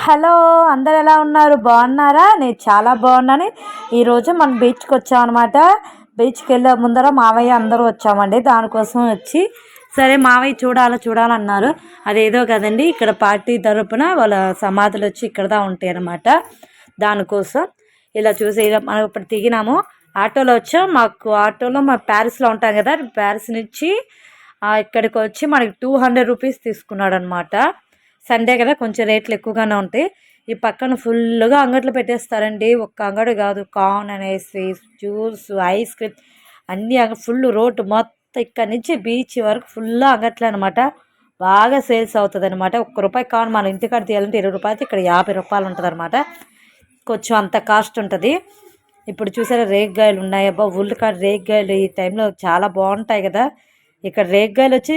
Hello, అందరు ఎలా ఉన్నారు? బాగున్నారా? నేను చాలా బాగున్నాను. ఈరోజు మనం బీచ్కి వచ్చామన్నమాట. బీచ్కి వెళ్ళే ముందర మావయ్య అందరూ వచ్చామండి. దానికోసం వచ్చి సరే మావయ్య చూడాలన్నారు. అదేదో కదండి, ఇక్కడ పార్టీ తరపున వాళ్ళ సమాధులు వచ్చి ఇక్కడ ఉంటాయి అన్నమాట. దానికోసం ఇలా చూసి మనం ఇప్పుడు దిగినాము. ఆటోలో వచ్చాం. మాకు ఆటోలో ప్యారిస్లో ఉంటాం కదా, ప్యారిస్ నుంచి ఇక్కడికి వచ్చి మనకి 200 రూపీస్ తీసుకున్నాడు అనమాట. సండే కదా, కొంచెం రేట్లు ఎక్కువగానే ఉంటాయి. ఈ పక్కన ఫుల్గా అంగట్లు పెట్టేస్తారండి. ఒక్క అంగడి కాదు, కార్న్ అనేసి జ్యూస్, ఐస్ క్రీమ్ అన్నీ ఫుల్ రోడ్డు మొత్తం ఇక్కడ నుంచి బీచ్ వరకు ఫుల్ అంగట్లే అనమాట. బాగా సేల్స్ అవుతుంది అనమాట. ₹1 కార్న్ మన ఇంటికాడ తీయాలంటే 20 రూపాయలు, ఇక్కడ 50 రూపాయలు ఉంటుంది అనమాట. కొంచెం అంత కాస్ట్ ఉంటుంది. ఇప్పుడు చూసారా రేగ్గాయలు ఉన్నాయి. అబ్బా, ఉల్లికాడ రేగ్గాయలు ఈ టైంలో చాలా బాగుంటాయి కదా. ఇక్కడ రేగ్గాయలు వచ్చి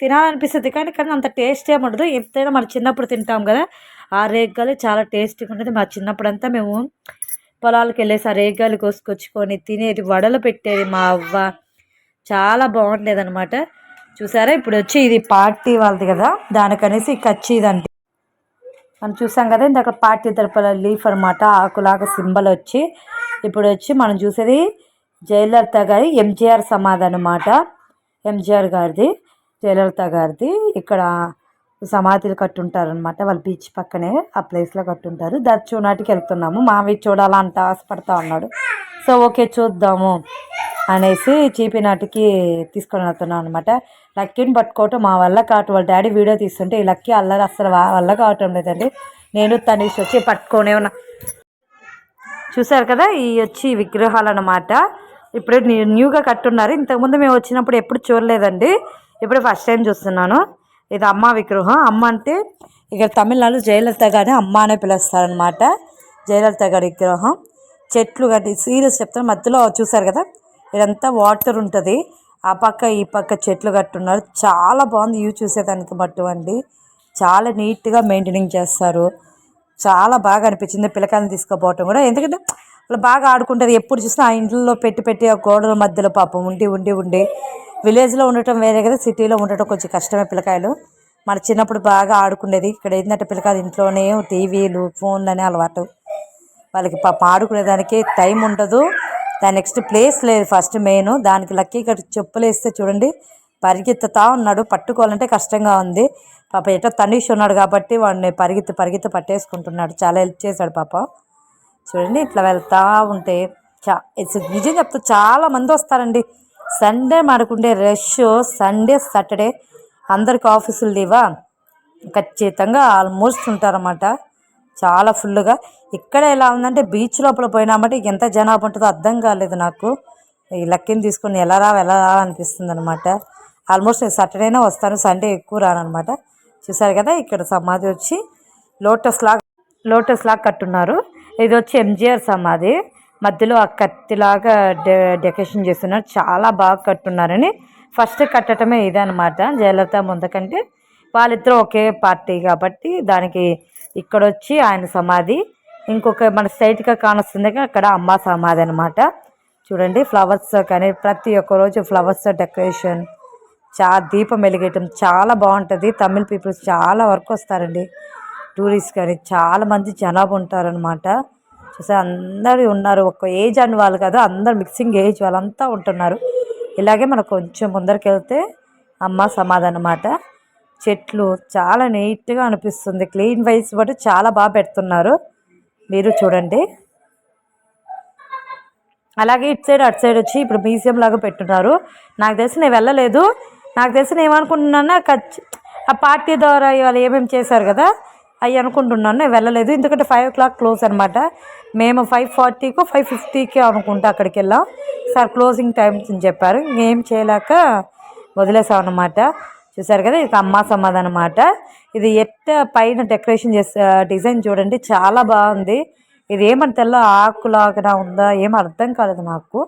తినాలనిపిస్తుంది, కానీ అంత టేస్ట్ ఏమి ఉండదు. ఎంతైనా మనం చిన్నప్పుడు తింటాం కదా, ఆ రేగ్గాయలు చాలా టేస్టీగా ఉంటుంది. మా చిన్నప్పుడు అంతా మేము పొలాలకు వెళ్ళేసి ఆ రేగ్గాయలు కోసుకొచ్చుకొని తినేది, వడలు పెట్టేది మా అవ్వ. చాలా బాగుండేది అనమాట. చూసారా ఇప్పుడు వచ్చి ఇది పార్టీ వాళ్ళది కదా, దానికనేసి కచ్చిదండి మనం చూసాం కదా ఇందాక పార్టీ తరపున లీఫ్ అనమాట, ఆకులాగా సింబల్ వచ్చి. ఇప్పుడు వచ్చి మనం చూసేది జయలలిత గారి ఎంజీఆర్ సమాధి అనమాట. ఎంజీఆర్ గారిది, జయలలిత గారిది ఇక్కడ సమాధులు కట్టుంటారనమాట. వాళ్ళు బీచ్ పక్కనే ఆ ప్లేస్లో కట్టుంటారు. చూనాటికి వెళ్తున్నాము. మావి చూడాలంట ఆశపడతా ఉన్నాడు. సో ఓకే చూద్దాము అనేసి చీపీ నాటికి తీసుకొని వెళ్తున్నాం అనమాట. లక్కీని పట్టుకోవటం మా వల్ల కావటం. వాళ్ళ డాడీ వీడియో తీస్తుంటే ఈ లక్కీ అల్లరి అసలు వల్ల కావటం లేదండి. నేను తనీష్ వచ్చి పట్టుకొనే ఉన్నా. చూసారు కదా, ఈ వచ్చి విగ్రహాలు అన్నమాట. ఇప్పుడు న్యూగా కట్టున్నారు. ఇంతకుముందు మేము వచ్చినప్పుడు ఎప్పుడు చూడలేదండి, ఇప్పుడు ఫస్ట్ టైం చూస్తున్నాను. ఇది అమ్మ విగ్రహం. అమ్మ అంటే ఇక్కడ తమిళనాడు జయలలిత గారిని అమ్మ అనే పిలుస్తారనమాట. జయలలిత గారి విగ్రహం. చెట్లు గడ్డి సీరియస్ చెప్తాను, మధ్యలో చూసారు కదా ఇదంతా వాటర్ ఉంటుంది. ఆ పక్క ఈ పక్క చెట్లు కట్టున్నారు. చాలా బాగుంది వ్యూ చూసేదానికి మట్టు అండి. చాలా నీట్గా మెయింటైనింగ్ చేస్తారు. చాలా బాగా అనిపించింది పిల్లకాయలను తీసుకుపోవటం కూడా. ఎందుకంటే వాళ్ళు బాగా ఆడుకుంటారు. ఎప్పుడు చూసినా ఆ ఇంట్లో పెట్టి ఆ గోడల మధ్యలో పాపం ఉండి విలేజ్లో ఉండటం వేరే కదా, సిటీలో ఉండటం కొంచెం కష్టమే. పిల్లకాయలు మన చిన్నప్పుడు బాగా ఆడుకునేది. ఇక్కడ ఏంటంటే పిల్లకాయలు ఇంట్లోనే టీవీలు, ఫోన్లు అనే అలవాటు. వాళ్ళకి పాపం ఆడుకునేదానికి టైం ఉండదు. దాని నెక్స్ట్ ప్లేస్ లేదు ఫస్ట్ మెయిన్. దానికి లక్కీ ఇక్కడ చెప్పులు వేస్తే చూడండి పరిగెత్తుతా ఉన్నాడు. పట్టుకోవాలంటే కష్టంగా ఉంది. పాప ఎటో తనీష్ ఉన్నాడు కాబట్టి వాడిని పరిగెత్తి పట్టేసుకుంటున్నాడు. చాలా హెల్ప్ చేశాడు పాప. చూడండి ఇట్లా వెళ్తూ ఉంటే నిజం చెప్తా చాలా మంది వస్తారండి. సండే మనకుండే రష్, సండే సాటర్డే అందరికి ఆఫీసులు లీవా, ఖచ్చితంగా ఆల్మోస్ట్ ఉంటారన్నమాట. చాలా ఫుల్గా. ఇక్కడ ఎలా ఉందంటే బీచ్ లోపల పోయినామంటే ఎంత జనాభా ఉంటుందో అర్థం కాలేదు నాకు. ఈ లక్కీని తీసుకుని ఎలా రా అనిపిస్తుంది అనమాట. ఆల్మోస్ట్ నేను సాటర్డేనే వస్తాను, సండే ఎక్కువ రానమాట. చూసారు కదా ఇక్కడ సమాధి వచ్చి లోటస్ లాగా కట్టున్నారు. ఇది వచ్చి ఎంజీఆర్ సమాధి. మధ్యలో ఆ కత్తిలాగా డెకరేషన్ చేస్తున్నారు. చాలా బాగా కట్టున్నారని ఫస్ట్ కట్టడమే ఇదే అనమాట. జయలలిత ముందుకంటే వాళ్ళిద్దరూ ఒకే పార్టీ కాబట్టి దానికి ఇక్కడ వచ్చి ఆయన సమాధి. ఇంకొక మన స్ట్రైట్గా కానొస్తుంది అక్కడ అమ్మ సమాధి అనమాట. చూడండి ఫ్లవర్స్ కానీ ప్రతి ఒక్క రోజు ఫ్లవర్స్ డెకరేషన్, దీపం వెలిగేయటం చాలా బాగుంటుంది. తమిళ్ పీపుల్స్ చాలా వరకు వస్తారండి, టూరిస్ట్ కానీ చాలా మంది జనాభా ఉంటారనమాట. చూసా అందరూ ఉన్నారు. ఒక ఏజ్ అని వాళ్ళు కదా, అందరు మిక్సింగ్ ఏజ్ వాళ్ళంతా ఉంటున్నారు. ఇలాగే మనకు కొంచెం ముందరికి వెళ్తే అమ్మ సమాధి అనమాట. చెట్లు చాలా నీట్గా అనిపిస్తుంది. క్లీన్ వైజ్ బట్టి చాలా బాగా పెడుతున్నారు. మీరు చూడండి. అలాగే ఇటు సైడ్ అటు సైడ్ వచ్చి ఇప్పుడు మ్యూజియం లాగా పెట్టున్నారు. నాకు తెలిసి నేను వెళ్ళలేదు. నాకు తెలిసి నేను ఏమనుకుంటున్నాను, ఆ పార్టీ ద్వారా ఇవాళ ఏమేమి చేశారు కదా అవి అనుకుంటున్నాను. నేను వెళ్ళలేదు, ఎందుకంటే 5 o'clock క్లోజ్ అనమాట. మేము 5:40కో 5:50కి అనుకుంటా అక్కడికి వెళ్ళాం. సార్ క్లోజింగ్ టైమ్స్ అని చెప్పారు. ఇంకేం చేయలేక వదిలేసాం అన్నమాట. చూసారు కదా ఇది అమ్మ సమాధి అనమాట. ఇది పైన డెకరేషన్ చేసే డిజైన్ చూడండి చాలా బాగుంది. ఇది ఏమని తెల్ల ఆకులాగా ఉందా ఏం అర్థం కాలేదు నాకు,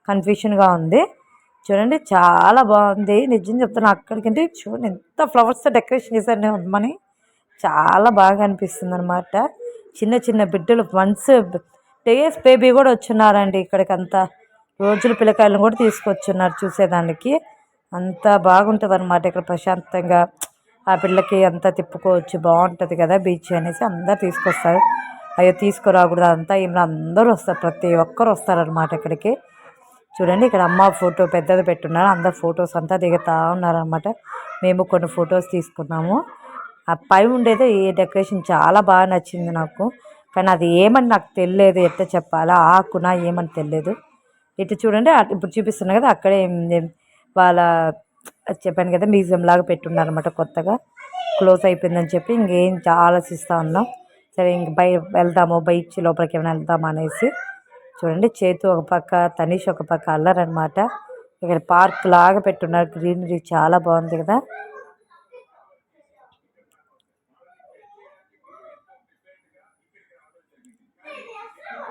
కన్ఫ్యూషన్గా ఉంది. చూడండి చాలా బాగుంది. నిజం చెప్తాను, అక్కడికంటే చూడండి ఎంత ఫ్లవర్స్తో డెకరేషన్ చేశారు అమ్మని. చాలా బాగా అనిపిస్తుంది అనమాట. చిన్న బిడ్డలు 1 days బేబీ కూడా వచ్చున్నారండి ఇక్కడికి. అంతా రోజుల పిల్లకాయలను కూడా తీసుకొచ్చున్నారు చూసేదానికి. అంత బాగుంటుంది అనమాట ఇక్కడ ప్రశాంతంగా. ఆ పిల్లకి అంతా తిప్పుకోవచ్చు, బాగుంటుంది కదా బీచ్ అనేసి అందరు తీసుకొస్తారు. అయ్యో తీసుకురాకూడదు అంతా ఏమి అందరూ వస్తారు, ప్రతి ఒక్కరు వస్తారనమాట ఇక్కడికి. చూడండి ఇక్కడ అమ్మ ఫోటో పెద్దది పెట్టున్నారు, అందరు ఫొటోస్ అంతా దిగుతూ ఉన్నారనమాట. మేము కొన్ని ఫొటోస్ తీసుకున్నాము. ఆ పై ఉండేది ఈ డెకరేషన్ చాలా బాగా నచ్చింది నాకు, కానీ అది ఏమని నాకు తెలియలేదు, ఎట్లా చెప్పాలా ఆకున ఏమని తెలియదు. ఇటు చూడండి ఇప్పుడు చూపిస్తున్నా కదా అక్కడే వాళ్ళ చెప్పాను కదా మ్యూజియం లాగా పెట్టున్నారు అనమాట, కొత్తగా క్లోజ్ అయిపోయిందని చెప్పి ఇంకేం ఆలోచిస్తూ ఉన్నాం. సరే ఇంక వెళ్దాము బీచ్ లోపలికి ఏమైనా వెళ్దాం అనేసి. చూడండి చేతు ఒక పక్క తనీష్ ఒక పక్క అల్లరనమాట. ఇక్కడ పార్క్ లాగా పెట్టున్నారు, గ్రీనరీ చాలా బాగుంది కదా.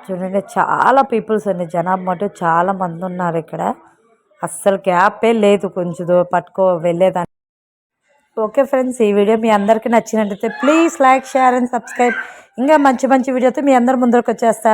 చూడండి చాలా పీపుల్స్ అండి, జనాభా మటు చాలా మంది ఉన్నారు ఇక్కడ, అస్సలు గ్యాపే లేదు కొంచెం పట్టుకో వెళ్ళేదాన్ని. ఓకే ఫ్రెండ్స్, ఈ వీడియో మీ అందరికీ నచ్చినట్లయితే please like, share and subscribe. ఇంకా మంచి మంచి వీడియోతో మీ అందరి ముందరకు వచ్చేస్తా.